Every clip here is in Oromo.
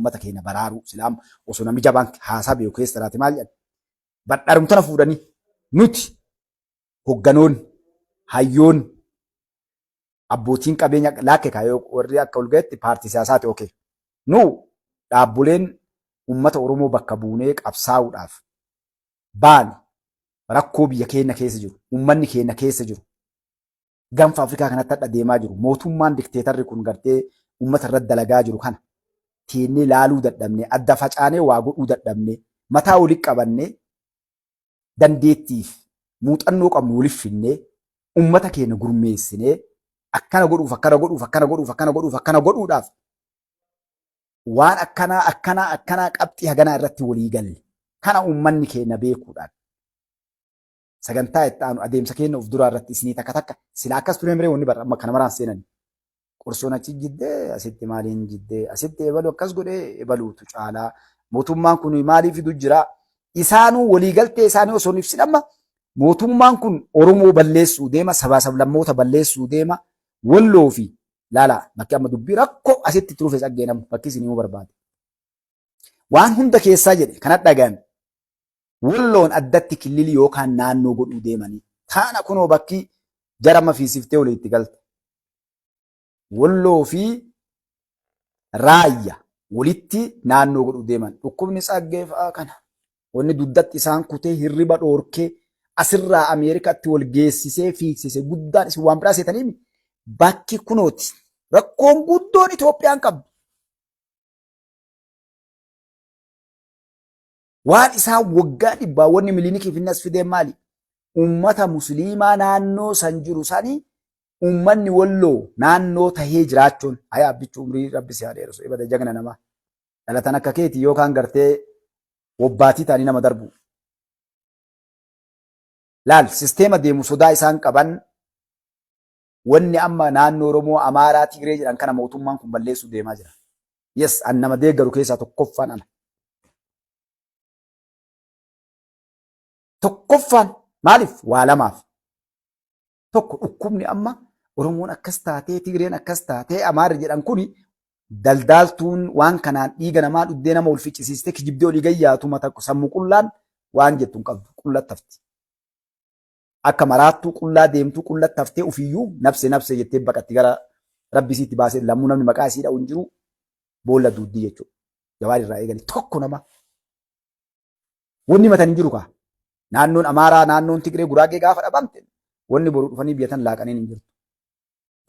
uummata keenya baraaru silaam osoo namni jabaan haasaa beeku keessa jiraate maal jedhan badhaadhumtana fuudhanii nuti hogganoonni hayyoonni abbootiin qabeenya laakke kaayoo warri akka ulgeetti paartii siyaasaati okee nu dhaabboleen uummata Oromoo bakka buunee qabsaa'uudhaaf baane rakkoo biyya keenya keessa jiru uummanni keenya keessa jiru gaanfa Afrikaa kanatti hadha deemaa jiru mootummaan dikteetarri kun gartee uummata irratti dalagaa jiru kana teennee laaluu dadhabnee adda facaanee waa godhuu dadhabnee mataa walitti qabannee dandeettiif muuxannoo qabnu waliif finnee uummata keenya gurmeessinee akkana godhuudhaaf waan akkanaa qabxii haganaa irratti walii galle kana uummanni keenya beekuudhaan sagantaa itti aanu adeemsa keenya of duraa irratti isinii takka silaa akkas turee miree wanni amma kana maraan seenani qorsoon achi jiddee asitti maaliin jiddee asitti ebalu akkas godhee ebaluutu caalaa mootummaan kun maaliif fidu jira isaanuu waliigaltee isaanii osoo ibsin amma mootummaan kun Oromoo balleessuu deema sabaa sablammoota balleessuu deema walloo fi laalaa bakki amma dubbii rakkoo asitti turuuf dhageenamu bakki isin himuu barbaade waan hunda keessaa jedhe kanat dhaga'ame walloon addatti killili yookaan naannoo godhuu deemanii taana kunoo bakki jarama fiisiftee walitti galte walloo fi raayya walitti naannoo godhuu deeman dhukkubni tsaggee fa'aa kana wanni duddatti isaan kutee hirriba dhoorkee asirraa Ameerikaatti wal geessisee fiigsisee guddaan isin waan biraa seetanii bakki kunooti rakkoon guddoon Itoophiyaan qabdu waan isaan waggaa dhibbaa wanni miliinikii finnas fideen maali ummata musliimaa naannoo san jiru sanii ummanni walloo naannoo tahee jiraachuun hayaa abbichuu umrii rabbi si haadheeru so ibada jagna namaa dhalatan akka keeti yookaan gartee wobbaatii ta'anii nama darbu laal sisteema deemu sodaa isaan qaban wanni amma naannoo Oromoo Amaaraa Tigree jedhan kana mootummaan kun balleessuu deemaa jira yes an nama deeggaru keessaa tokkoffaan ana tokkoffaan maaliif waa lamaaf tokko dhukkubni amma Oromoon akkas taatee Tigreen akkas taatee Amaarri jedhan kuni daldaaltuun waan kanaan dhiiga namaa dhuddee nama ol ficcisiistee kijibdee olii gayyaatu mata sammuu qullaan waan jettuun qabdu qullattafti akka maraattuu qullaa deemtuu qullattaftee ufiyyuu nafse jettee baqatti gara rabbisiitti baasee lammuu namni maqaa isii dha'u hin jiru boolla duuddii jechuudha jawaar irraa eegale tokko nama wanni matan hin jiru kaa naannoon Amaaraa naannoon Tigree Guraagee gaafa dhabamte wanni boru dhufanii biyyatan laaqaniin hin jirtu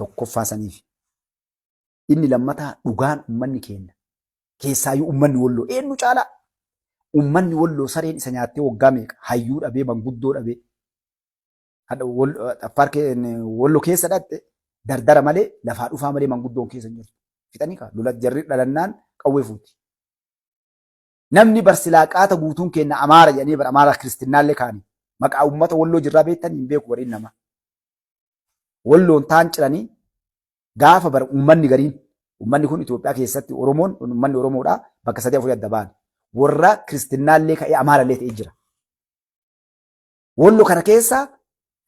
tokkoffaa saniif inni lammataa dhugaan ummanni keenya keessaayyuu ummanni walloo eenyu caalaa ummanni walloo sareen isa nyaattee waggaa meeqa hayyuu dhabee manguddoo dhabee Affaar walloo keessa dhatte dardara malee lafaa dhufaa malee manguddoon keessa hin jirtu fixanii kaa lola jarri dhalannaan qawwee fuuti namni barsilaaqaata guutuun keenya Amaara jedhanii bar Amaara Kiristinnaallee kaanii maqaa ummata walloo jirraa beektan hin beeku bariin nama walloon taan ciranii gaafa bar ummanni gariin ummanni kun Itoophiyaa keessatti Oromoon ummanni Oromoodhaa bakka 3-4 adda ba'an warra Kiristinnaallee ka'ee Amaarallee ta'ee jira walloo kana keessaa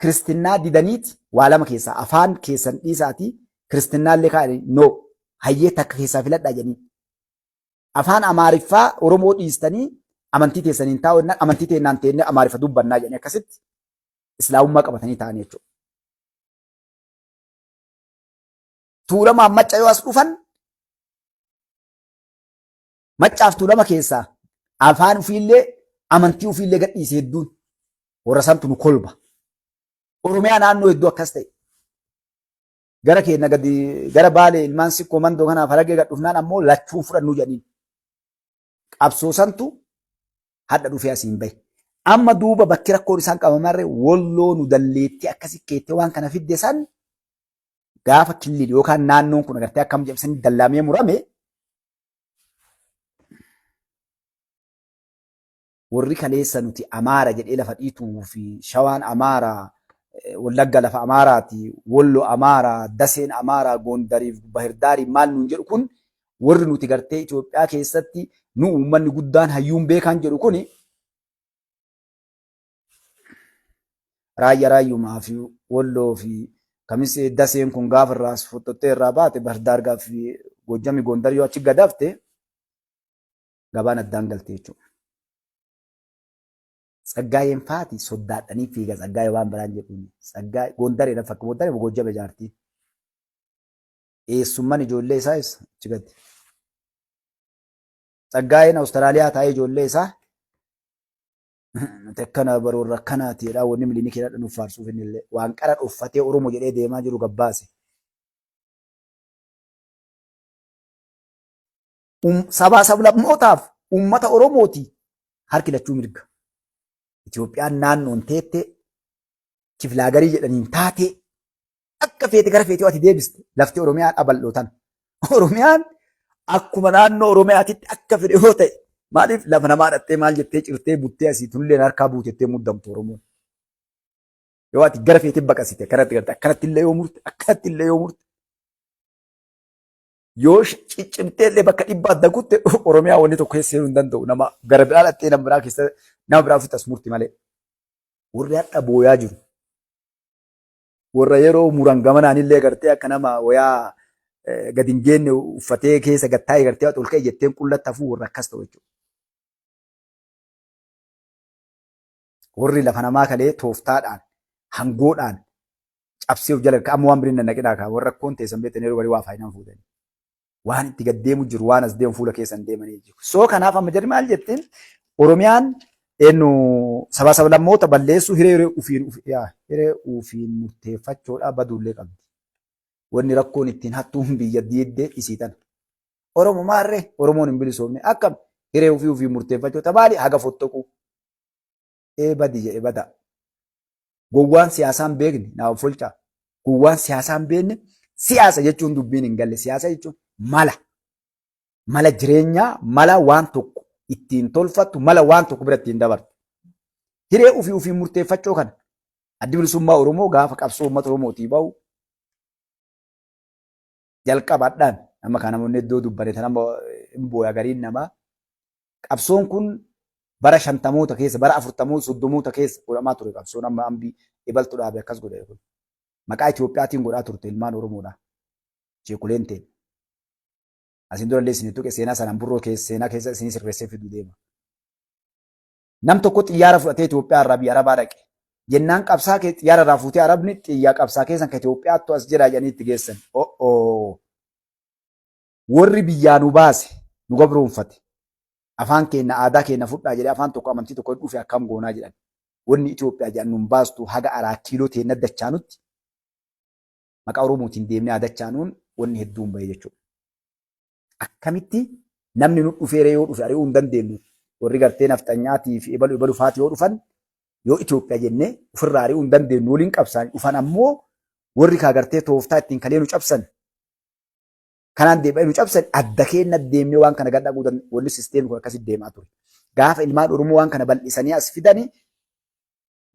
Kiristinnaa didaniiti waa lama keessaa afaan keessan dhiisaatii Kiristinnaallee kaa'anii no hayyee takka keessaa filadhaa jedhanii afaan Amaariffaa Oromoo dhiistanii amantii teessaniin taa'u amantii teennaan teennee Amaariffa dubbannaa jedhanii akkasitti islaamummaa qabatanii ta'an jechuudha. Tuulamaan macca yoo as dhufan maccaaf tuulama keessaa afaan ufiillee amantii ufiillee gadhiise hedduun warra santu nu kolba. Oromiyaa naannoo hedduu akkas ta'e. Gara keenya gadi gara Baalee ilmaan sikkoo mandoo kanaaf haragee gad dhufnaan ammoo lachuu fudhannu jedhanii. Qabsoo santu hadda dhufee asiin bahe. Amma duuba bakki rakkoon isaan qabamarree walloo nu dalleetti akkasii keettee waan kana fidde san gaafa killil yookaan naannoon kun agartee akkam jedhamsanii dallaamee murame warri kaleessa nuti Amaara jedhee lafa dhiituu fi Shawaan Amaara Wallagga lafa Amaaraati Walloo Amaara Daseen Amaara Gondariif Bahirdaarii maal nuun jedhu kun warri nuti gartee Itoophiyaa keessatti nu uummanni guddaan hayyuun beekan jedhu kuni raayyumaa fi Walloo fi kamis Daseen kun gaafa irraa fottottee irraa baate Bahirdaar gaafi Gojjami Gondar yoo achi gadafte gabaan addaan galtee jechuudha. Tsaggaayeen faati soddaadhanii fiiga tsaggaayee waan biraan jedhuun tsaggaayee Gondareedhaan fakka Gondaree Gojjaba jaartii. Eessummaan ijoollee isaa achi gadi. Tsaggaayeen Awustiraaliyaa taa'ee ijoollee isaa nuti akkana baroorra akkanaatiidha wanni miliinii keenya nuuf faarsuuf innillee waan qara uffatee Oromoo jedhee deemaa jiru gabbaase. Sabaa sablammootaaf uummata Oromooti harki lachuu mirga. Itoophiyaan naannoon teettee kiflaagarii jedhaniin taatee akka feete gara feetee ati deebiste lafti Oromiyaa dhabal'ootan. Oromiyaan akkuma naannoo Oromiyaatitti akka fedhe yoo ta'e maaliif lafa namaa dhattee maal jettee cirtee buttee asii tulleen harkaa buutettee muddamtu Oromoon. Yoo ati gara feetee baqasite akkanatti illee yoo murte akkanatti illee yoo murte yoo ciccimtee illee bakka dhibba adda guutte Oromiyaa wanni tokko keessa seenuu hin danda'u nama gara biraa dhattee nama biraa keessa nama biraa ofitti murti malee. Warri hadha booyaa jiru. Warra yeroo muran gamanaan illee gartee akka nama wayaa gadi hin geenne uffatee keessa gattaa'ee gartee ol ka'e jetteen qullatti hafuu warra akkas ta'u jechuudha. Warri lafa namaa kalee tooftaadhaan hangoodhaan cabsee of jala amma waan biriin nannaqinaa kaa warra akkoon teessan beektan yeroo barii waa faayinaan fuudhani. Waan itti gaddeemu jiru waan as deemu fuula keessan deemanii jiru. Soo kanaaf amma jedhi maal jettiin Oromiyaan eenyu sabaa sablammoota balleessuu hiree ufiin murteeffachuudhaa baduullee qabdi. Wanni rakkoon ittiin hattuun biyya diiddee isiitan. Oromoo maarree Oromoon hin bilisoomne akkam hiree ufiin murteeffachuu maali haga fottoquu. Badi jedhe bada. Gowwaan siyaasaan beekne naaf folchaa. Gowwaan siyaasaan beekne siyaasa jechuun dubbiin hin galle siyaasa jechuun mala jireenyaa mala waan tokko ittiin tolfattu mala waan tokko bira ittiin dabartu. Hiree ufiin murteeffachuu kana addi bilisummaa Oromoo gaafa qabsoo uummata Oromootii bahu jalqabaadhaan amma kana namoonni iddoo dubbatan nama hin booya gariin namaa qabsoon kun bara 50moota keessa bara 40moota 30moota keessa godhamaa ture qabsoon amma ambii ibaltu dhaabe akkas godhe kun maqaa Itoophiyaatiin godhaa turte ilmaan Oromoodha. Jeekuleen ta'e. Asin dura illee isin tuqe seenaa sanaan burroo keessa seenaa keessa isin sirreessee fiduu deema. Nam tokko xiyyaara fudhatee Itoophiyaa irraa biyya Arabaa dhaqe. Jennaan qabsaa kee xiyyaara irraa fuutee Arabni xiyyaa qabsaa keessan ka Itoophiyaattu as jedhaa jedhanii itti geessan. Warri biyyaa nu baase nu gabroonfate. Afaan keenya aadaa keenya fudhaa jedhee afaan tokko amantii tokko dhufe akkam goonaa jedhan. Wanni Itoophiyaa jedhan nun baastu haga araa kiiloo teenya dachaanutti maqaa Oromootiin deemnee adachaanuun wanni hedduun bahee jechuudha. Akkamitti namni nu dhufeere yoo dhufe ari'uu hin dandeenyu warri gartee nafxanyaatii fi ibalu faati yoo dhufan yoo Itoophiyaa jennee ofirraa ari'uu hin dandeenyu waliin qabsaan dhufan ammoo warri kaa gartee tooftaa ittiin kalee nu cabsan kanaan deebi'ee nu cabsan adda keenya deemnee waan kana gadhaquu dandeenyu wanni sisteemii kun akkasitti deemaa ture. Gaafa ilmaan Oromoo waan kana bal'isanii as fidanii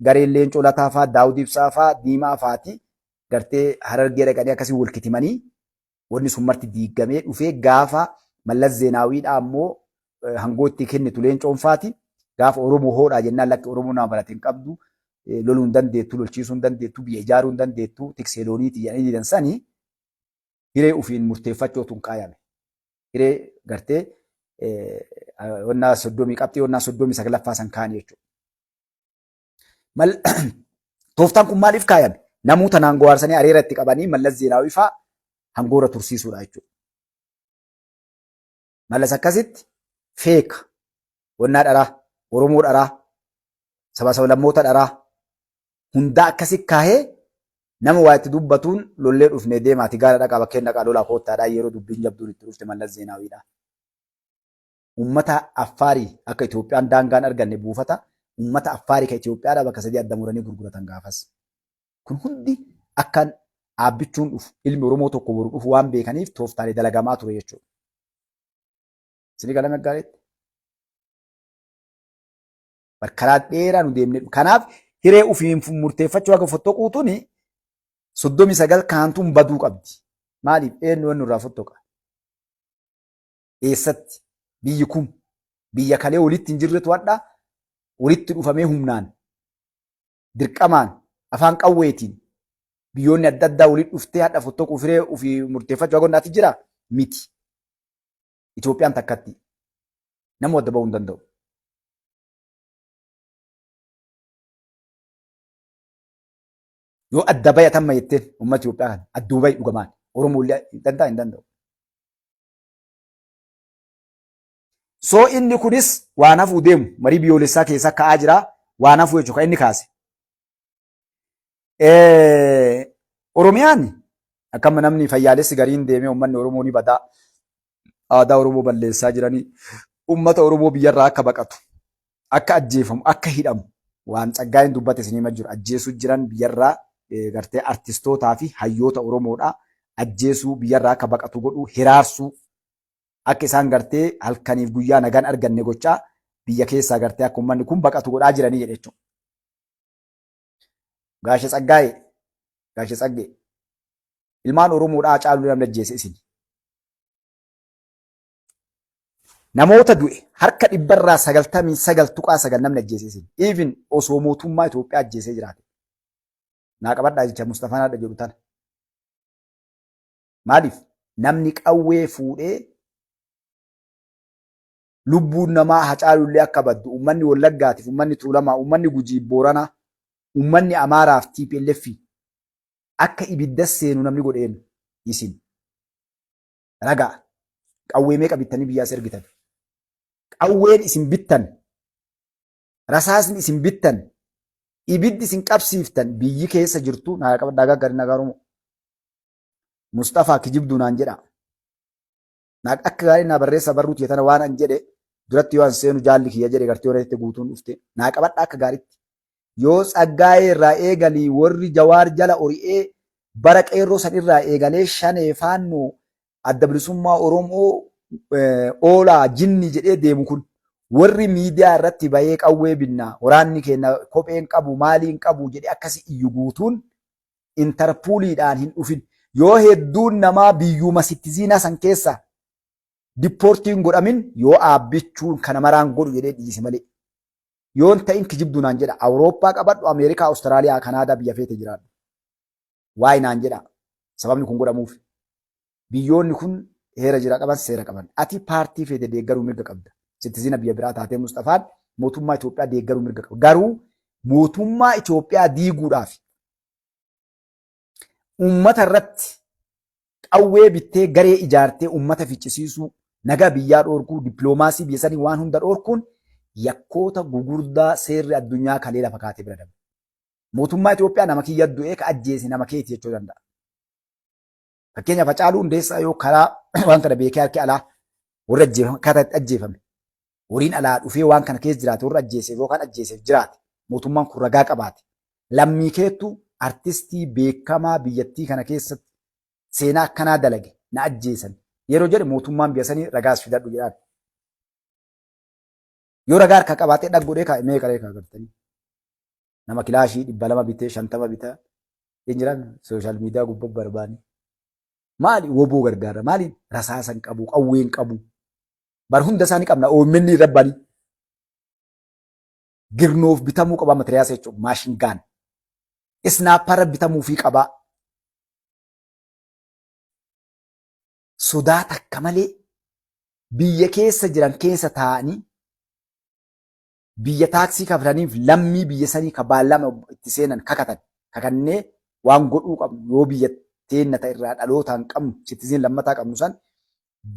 gareen Leencoo Lataa fa'aa Daawud Ibsaa fa'aa Diimaa fa'aati gartee Harargee dhaqanii akkasii wal kitimanii wanni sun marti diigamee dhufee gaafa Mallas Zeenaawiidhaa ammoo hangoo itti kennitu Leencoon fa'aati gaafa Oromoo hoodhaa jennaan lakki Oromoo nama balate hin qabdu loluu hin dandeettu lolchiisuu hin dandeettu biyya ijaaruu hin dandeettu tiksee looniiti jedhanii didansanii hiree ufiin murteeffachootu hin qaayame. Hiree gartee wannaa 30 qabxii wannaa 39 san kaa'an jechuudha. Tooftaan kun maaliif kaayame? Namoota naangoo waarsanii areera itti qabanii Mallas Zeenaawii fa'aa hangoora tursiisuudha jechuudha. Mallas akkasitti feeka wannaa dharaa Oromoo dharaa sabaa sablammoota dharaa hundaa akkasitti kaahee nama waa itti dubbatuun lollee dhufnee deemaati gaara dhaqaa bakkeen dhaqaa lolaa koottaadhaa yeroo dubbiin jabduun itti dhufte Mallas Zeenaawiidha. Uummata Affaarii akka Itoophiyaan daangaan arganne buufata uummata Affaarii ka Itoophiyaadhaa bakka sadii adda muranii gurguratan gaafas. Kun hundi akkan aabbichuun dhufu ilmi Oromoo tokko boru dhufu waan beekaniif tooftaalee dalagamaa ture jechuudha. Isin galame gaariitti. Karaa dheeraa nu deemnee kanaaf hiree ufiin murteeffachuu akka fottoquutuun 39 kaantuun baduu qabdi. Maaliif eenyu wanni irraa fottoqa? Eessatti biyyi kun biyya kalee walitti hin jirretu hadhaa walitti dhufamee humnaan dirqamaan afaan qawweetiin biyyoonni adda addaa walitti dhuftee hadha fottoquuf hiree ufii murteeffachuu hagonnaatti jira miti. Itoophiyaan takkatti. Nama adda ba'uu hin danda'u. Yoo adda bayatan ma jetteen uummata Itoophiyaa kana adduu bayi dhugamaan Oromoo illee hin danda'u. So inni kunis waan hafuu deemu marii biyyoolessaa keessa ka'aa jira. Waan hafuu jechuudha kan inni kaase. Oromiyaan akkama namni fayyaalessi gariin deemee uummanni Oromoo ni badaa. Aadaa Oromoo balleessaa jiranii uummata Oromoo biyyarraa akka baqatu, akka ajjeefamu, akka hidhamu waan Tsaggaayeen dubbate isinii jiru ajjeesuu jiran biyyarraa gartee artistootaa fi hayyoota Oromoodhaa ajjeesuu biyyarraa akka baqatu godhuu hiraarsuu akka isaan gartee halkaniif guyyaa nagaan arganne gochaa biyya keessaa gartee akka uummanni kun baqatu godhaa jiranii jedhe jechuudha. Gaashe Tsaggee ilmaan Oromoodhaa Hacaaluu namni ajjeese isin. Namoota du'e harka 99.9 namni ajjeese isin. Even osoo mootummaa Itoophiyaa ajjeesee jiraate. Naa qabadhaa jecha Mustafaan Haadha jedhu tana. Maaliif namni qawwee fuudhee lubbuun namaa Hacaaluullee akka baddu uummanni Wallaggaatiif, uummanni Tuulamaa, uummanni Gujii Booranaa, uummanni Amaaraaf TPLF akka ibidda seenu namni godheen isin. Ragaa qawwee meeqa bittanii biyyaas ergitan? Qawween isin bittan, rasaasni isin bittan, ibiddi isin qabsiiftan biyyi keessa jirtu nagaa gari nagaa Oromoo. Mustafaa kijibduu naan jedha. Akka gaarii naa barreessa barruuti tana waan an jedhe duratti yoo an seenu jaalli kiyya jedhe gartee horeetti guutuun dhufte. Naa qabadha akka gaariitti. Yoo Tsaggaayee irraa eegalii warri Jawaar jala ori'ee bara qeerroo san irraa eegalee shanee faannoo adda bilisummaa Oromoo oolaa jinni jedhee deemu kun warri miidiyaa irratti bahee qawwee binnaa waraanni keenya kopheen qabu maaliin qabu jedhe akkasi iyyu guutuun intarpuuliidhaan hin dhufin. Yoo hedduun namaa biyyuma sittiziinaa san keessa dippoortiin godhamin yoo aabbichuun kana maraan godhu jedhee dhiise malee. Yoon ta'in kijibduu naan jedha. Awurooppaa qabadhu, Ameerikaa, Awustiraaliyaa, Kanaadaa biyya feete jiraadhu. Waa'ee naan jedha. Sababni kun godhamuuf. Biyyoonni kun heera jira qaban, seera qaban. Ati paartii feete deeggaruu mirga qabda. Sittiziina biyya biraa taatee Mustafaan mootummaa Itoophiyaa deeggaruu mirga qaba. Garuu mootummaa Itoophiyaa diiguudhaaf uummata irratti qawwee bittee garee ijaartee uummata ficcisiisuu, nagaa biyyaa dhoorkuu, dippiloomaasii biyya sanii waan hunda dhoorkuun yakkoota gugurdaa seerri addunyaa kalee lafa kaatee bira darbe. Mootummaa Itoophiyaa nama kiyya du'ee ka ajjeese nama keeti jechuu danda'a. Fakkeenyaaf Hacaaluu Hundeessaa yoo karaa waan kana beekee harki alaa warra ajjeefame. Horiin alaa dhufee waan kana keessa jiraate warra ajjeeseef yookaan ajjeeseef jiraate mootummaan kun ragaa qabaate. Lammii keettu artistii beekamaa biyyattii kana keessatti seenaa akkanaa dalage na ajjeesan yeroo jedhe mootummaan biyya sanii ragaas fidadhu jedhaan. Yoo ragaa harka qabaatee dhaggodhee kaa'imee qaree kaagartanii. Nama kilaashii 200 bitee 50 bitaa hin jiran sooshaal miidiyaa gubbaa barbaani. Maali woboo gargaara? Maaliin rasaasan qabu, qawween qabu. Bar hunda isaanii qabna OMN rabbani. Girnoof bitamuu qaba matiriyaasa jechuudha. Maashin gaan. Isnaapara bitamuu fi qaba. Sodaa takka malee biyya keessa jiran keessa taa'anii biyya taaksii kafalaniif lammii biyya sanii ka baallama itti seenan kakannee waan godhuu qabnu yoo biyya teenna ta'e irraa dhalootaan qabnu sittiziin lammataa qabnu san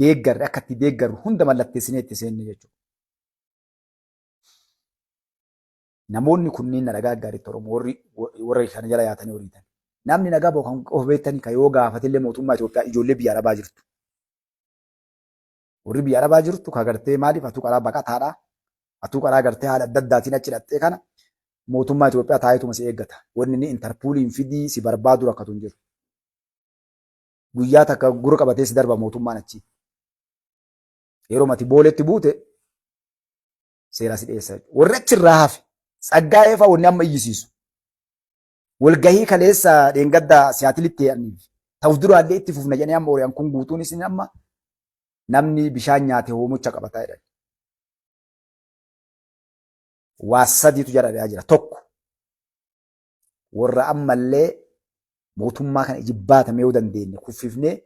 deeggarre akka itti deeggarru hunda mallatteessinee itti seenne jechuudha. Namoonni kunniin nagaa gaariitti Oromoo warri kana jala yaatanii horiitan. Namni nagaa bookan of beektanii kan yoo gaafatillee mootummaa Itoophiyaa ijoollee biyya arabaa jirtu. Warri biyya arabaa jirtu ka gartee maaliif atuu qaraa baqataadhaa? Atuu qaraa gartee haala adda addaatiin achi dhattee kana mootummaa Itoophiyaa taa'eetuma si eeggata. Wanni inni intarpuuliin fidii si barbaadu rakkatu hin jiru. Guyyaa takka gura qabatee si darba mootummaan achi. Yeroo mati booletti buute seera si dhiyeessa. Warri achirraa hafe Tsaggaayee fa'aa wanni amma iyyisiisu. Walgahii kaleessa dheengadda siyaatilitti ta'uuf duraallee itti fufna jedhanii amma Oriyaan kun guutuun isin amma namni bishaan nyaate hoomucha qabataa jedhan. Waa sadiitu jala jira. Tokko warra ammallee mootummaa kana ijibbaatame yoo dandeenye kuffifnee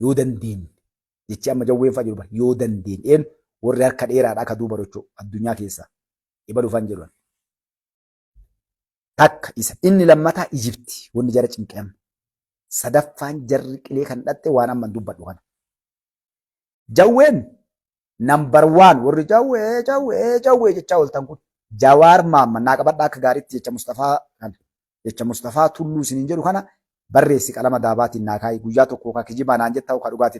yoo dandeenye jechi amma jawween fa'a jiru yoo dandeenyeen warri harka dheeraadhaa akka duuba rochoo addunyaa keessaa dhiba dhufan jedhan. Takka isa inni lammataa Ijipti wanni jara cinqeem. Sadaffaan jarri qilee kan dhatte waan amma dubbadhu kana. Jawween nambar waan warri jawwee jechaa ooltan kun Jawaar Maamman naa qabadhaa akka gaariitti jecha Mustafaa Tulluu isiniin jedhu kana barreessi qalama daabaatiin naa kaayi guyyaa tokko kijibaa naan jettaa dhugaati.